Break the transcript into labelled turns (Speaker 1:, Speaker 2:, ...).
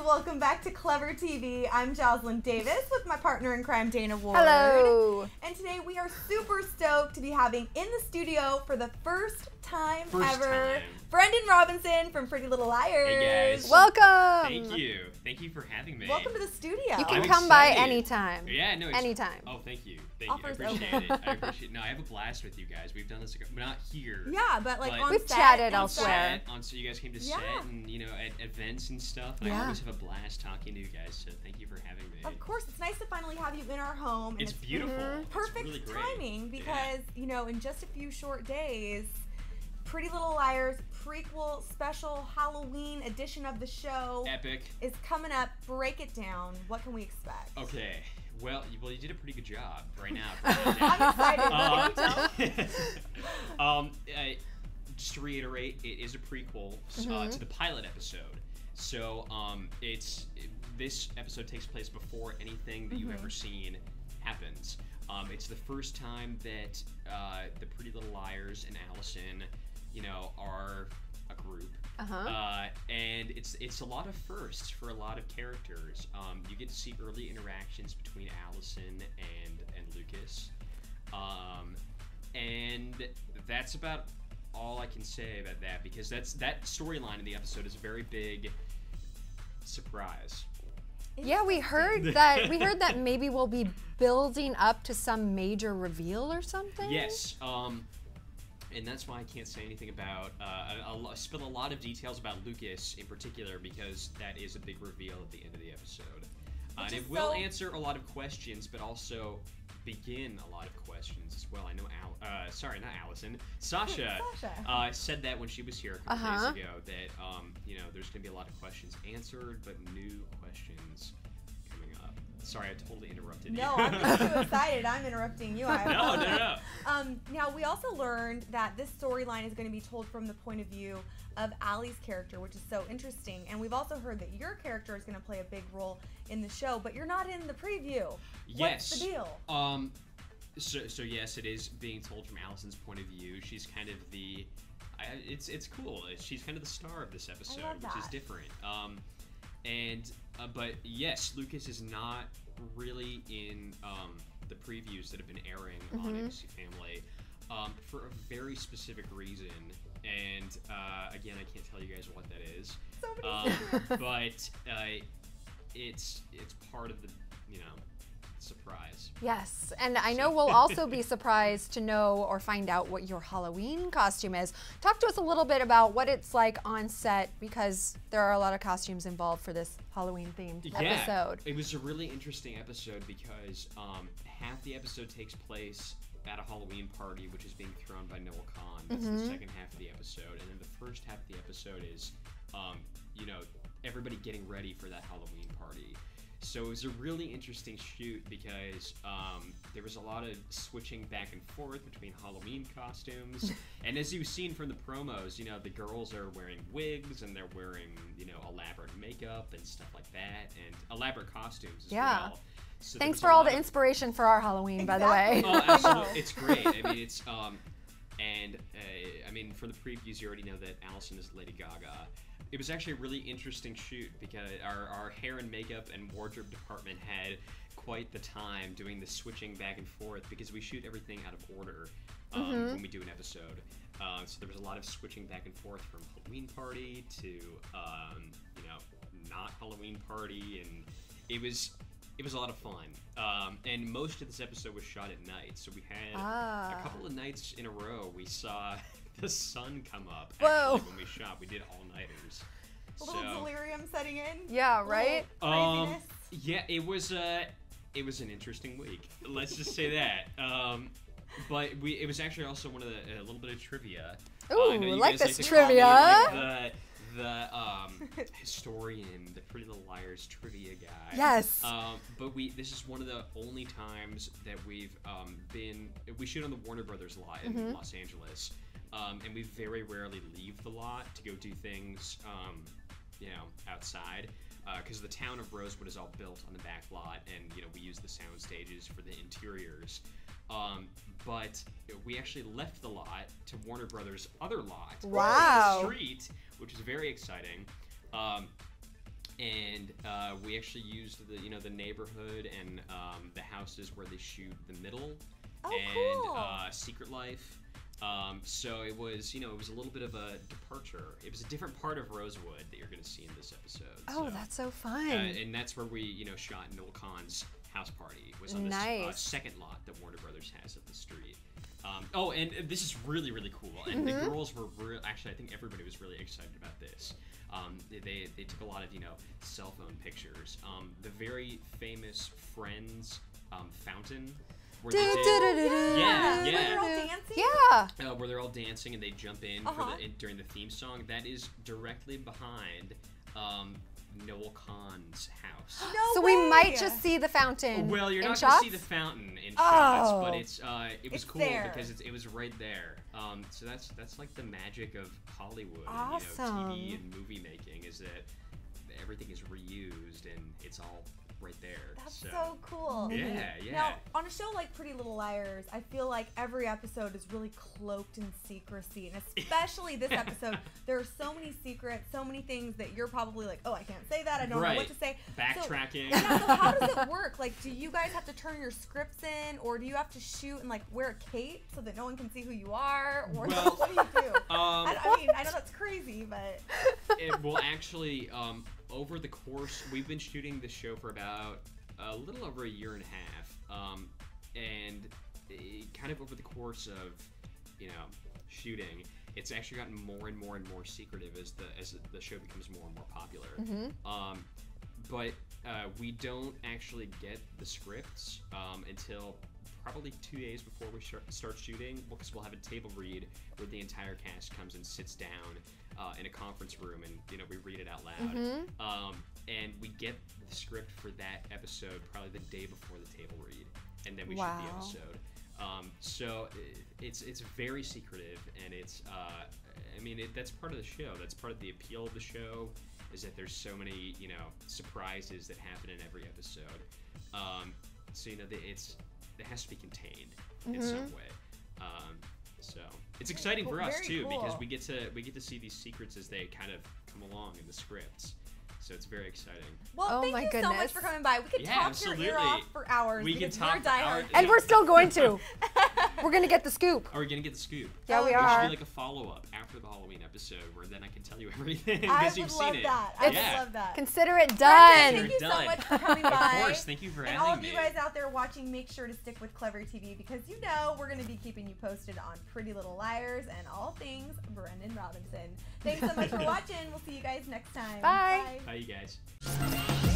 Speaker 1: welcome back to Clever TV. I'm Joslyn Davis with my partner in crime, Dana Ward.
Speaker 2: Hello.
Speaker 1: And today we are super stoked to be having in the studio for the first time ever, Brendan Robinson from Pretty Little Liars.
Speaker 3: Hey guys.
Speaker 2: Welcome.
Speaker 3: Thank you. Thank you for having me.
Speaker 1: Welcome to the studio.
Speaker 2: You can
Speaker 3: I'm
Speaker 2: come by
Speaker 3: excited.
Speaker 2: anytime.
Speaker 3: Yeah, no.
Speaker 2: Anytime.
Speaker 3: Oh, thank you.
Speaker 1: Offers
Speaker 3: I appreciate
Speaker 1: open.
Speaker 3: it. I appreciate it. No, I have a blast with you guys. We've done this, not here.
Speaker 1: Yeah, but like on
Speaker 2: We've
Speaker 1: set,
Speaker 2: chatted
Speaker 1: on
Speaker 2: elsewhere.
Speaker 1: set.
Speaker 3: So you guys came to
Speaker 1: Yeah.
Speaker 3: set and, at events and stuff. And I
Speaker 2: Yeah.
Speaker 3: always have a blast talking to you guys, so thank you for having me.
Speaker 1: Of course, it's nice to finally have you in our home. And
Speaker 3: It's beautiful. It's
Speaker 1: perfect
Speaker 3: really great.
Speaker 1: timing because, in just a few short days, Pretty Little Liars prequel special Halloween edition of the show
Speaker 3: Epic.
Speaker 1: is coming up. Break it down. What can we expect?
Speaker 3: Okay. Well, you did a pretty good job right now.
Speaker 1: I'm excited.
Speaker 3: Just to reiterate, it is a prequel to the pilot episode. So this episode takes place before anything that you've ever seen happens. It's the first time that the Pretty Little Liars and Allison, are a group. And it's a lot of firsts for a lot of characters. You get to see early interactions between Allison and Lucas. And that's about all I can say about that, because that storyline in the episode is a very big surprise.
Speaker 2: Yeah, we heard that maybe we'll be building up to some major reveal or something.
Speaker 3: Yes. And that's why I can't say anything about. I'll spill a lot of details about Lucas in particular, because that is a big reveal at the end of the episode. And it will answer a lot of questions, but also begin a lot of questions as well. I know not Allison. Sasha said that when she was here a couple days ago, that there's going to be a lot of questions answered, but new questions coming up. Sorry, I totally interrupted you.
Speaker 1: No, I'm just too excited. I'm interrupting you.
Speaker 3: No.
Speaker 1: Now, we also learned that this storyline is going to be told from the point of view of Allie's character, which is so interesting. And we've also heard that your character is going to play a big role in the show, but you're not in the preview.
Speaker 3: Yes.
Speaker 1: What's the deal?
Speaker 3: So yes, it is being told from Allison's point of view. She's kind of it's cool. She's kind of the star of this episode, which is different. But yes, Lucas is not really in the previews that have been airing on ABC Family for a very specific reason. And again, I can't tell you guys what that is. But it's part of the surprise.
Speaker 2: Yes, and I know we'll also be surprised to know or find out what your Halloween costume is. Talk to us a little bit about what it's like on set, because there are a lot of costumes involved for this Halloween-themed episode.
Speaker 3: It was a really interesting episode because half the episode takes place at a Halloween party, which is being thrown by Noah Kahn. That's the second half of the episode. And then the first half of the episode is, everybody getting ready for that Halloween party. So it was a really interesting shoot because there was a lot of switching back and forth between Halloween costumes. And as you've seen from the promos, the girls are wearing wigs and they're wearing, elaborate makeup and stuff like that, and elaborate costumes as well. So
Speaker 2: thanks for all the inspiration for our Halloween, by the way.
Speaker 3: Oh, absolutely. It's great. I mean, it's for the previews, you already know that Allison is Lady Gaga. It was actually a really interesting shoot because our hair and makeup and wardrobe department had quite the time doing the switching back and forth, because we shoot everything out of order when we do an episode. So there was a lot of switching back and forth from Halloween party to not Halloween party, and it was a lot of fun. And most of this episode was shot at night, so we had a couple of nights in a row we saw the sun come up. Actually, when we shot, we did all-nighters.
Speaker 1: A little delirium setting in.
Speaker 2: Yeah, right?
Speaker 1: Craziness.
Speaker 3: Yeah, it was an interesting week. Let's just say that. But it was actually also one of a little bit of trivia.
Speaker 2: Ooh, like this trivia.
Speaker 3: The historian, the Pretty Little Liars trivia guy.
Speaker 2: Yes.
Speaker 3: But this is one of the only times that we shoot on the Warner Brothers lot in Los Angeles. And we very rarely leave the lot to go do things, outside, because the town of Rosewood is all built on the back lot, and we use the sound stages for the interiors. But we actually left the lot to Warner Brothers' other lot,
Speaker 2: wow,
Speaker 3: on the street, which is very exciting. and we actually used the neighborhood and the houses where they shoot The Middle and Secret Life. So it was it was a little bit of a departure. It was a different part of Rosewood that you're going to see in this episode.
Speaker 2: Oh,
Speaker 3: so,
Speaker 2: that's so fun.
Speaker 3: And that's where we shot Noel Kahn's house party. Was on this second lot that Warner Brothers has at the street. And this is really, really cool. And the girls were actually, I think everybody was really excited about this. They took a lot of cell phone pictures. The very famous Friends fountain. Where
Speaker 1: they're all dancing?
Speaker 2: Yeah.
Speaker 3: Where they're all dancing and they jump in during the theme song. That is directly behind Noel Kahn's house.
Speaker 1: No
Speaker 2: so
Speaker 1: way.
Speaker 2: We might just see the fountain.
Speaker 3: Well, you're
Speaker 2: in
Speaker 3: not
Speaker 2: shots?
Speaker 3: going to see the fountain in shots, but it was
Speaker 1: It's
Speaker 3: cool
Speaker 1: there.
Speaker 3: because it was right there. So that's like the magic of Hollywood,
Speaker 2: Awesome.
Speaker 3: TV and movie making is that everything is reused and it's all right there.
Speaker 1: That's so cool.
Speaker 3: Yeah.
Speaker 1: Now, on a show like Pretty Little Liars, I feel like every episode is really cloaked in secrecy, and especially this episode, there are so many secrets, so many things that you're probably like, oh, I can't say that, I don't know what to say.
Speaker 3: Backtracking.
Speaker 1: So how does it work? Like, do you guys have to turn your scripts in, or do you have to shoot and like wear a cape so that no one can see who you are, or
Speaker 3: Well,
Speaker 1: what do you do? I mean, I know that's crazy, but
Speaker 3: well, actually, over the course, we've been shooting this show for about a little over a year and a half, and kind of over the course of shooting, it's actually gotten more and more and more secretive as the show becomes more and more popular. But we don't actually get the scripts until probably 2 days before we start shooting, because we'll have a table read where the entire cast comes and sits down in a conference room, and we read it out loud. And we get the script for that episode probably the day before the table read, and then we shoot the episode. So it's very secretive, and it's that's part of the show. That's part of the appeal of the show, is that there's so many surprises that happen in every episode. So it has to be contained in some way. So it's exciting for us too, because we get to see these secrets as they kind of come along in the scripts. So it's very exciting.
Speaker 1: Well, thank you so much for coming by. We could talk your ear off for hours.
Speaker 3: We can talk
Speaker 1: for hours.
Speaker 2: And we're still going to. We're going to get the scoop.
Speaker 3: Are we going to get the scoop?
Speaker 2: Yeah, we are.
Speaker 3: There should be like a follow-up after the Halloween episode where then I can tell you everything because you've seen it.
Speaker 1: I would love that.
Speaker 2: Consider it done.
Speaker 1: Thank you so much for coming by.
Speaker 3: Of course, thank you for having me.
Speaker 1: And all of you guys out there watching, make sure to stick with Clever TV, because we're going to be keeping you posted on Pretty Little Liars and all things Brendan Robinson. Thanks so much for watching. We'll see you guys next time.
Speaker 2: Bye.
Speaker 3: Bye, you guys.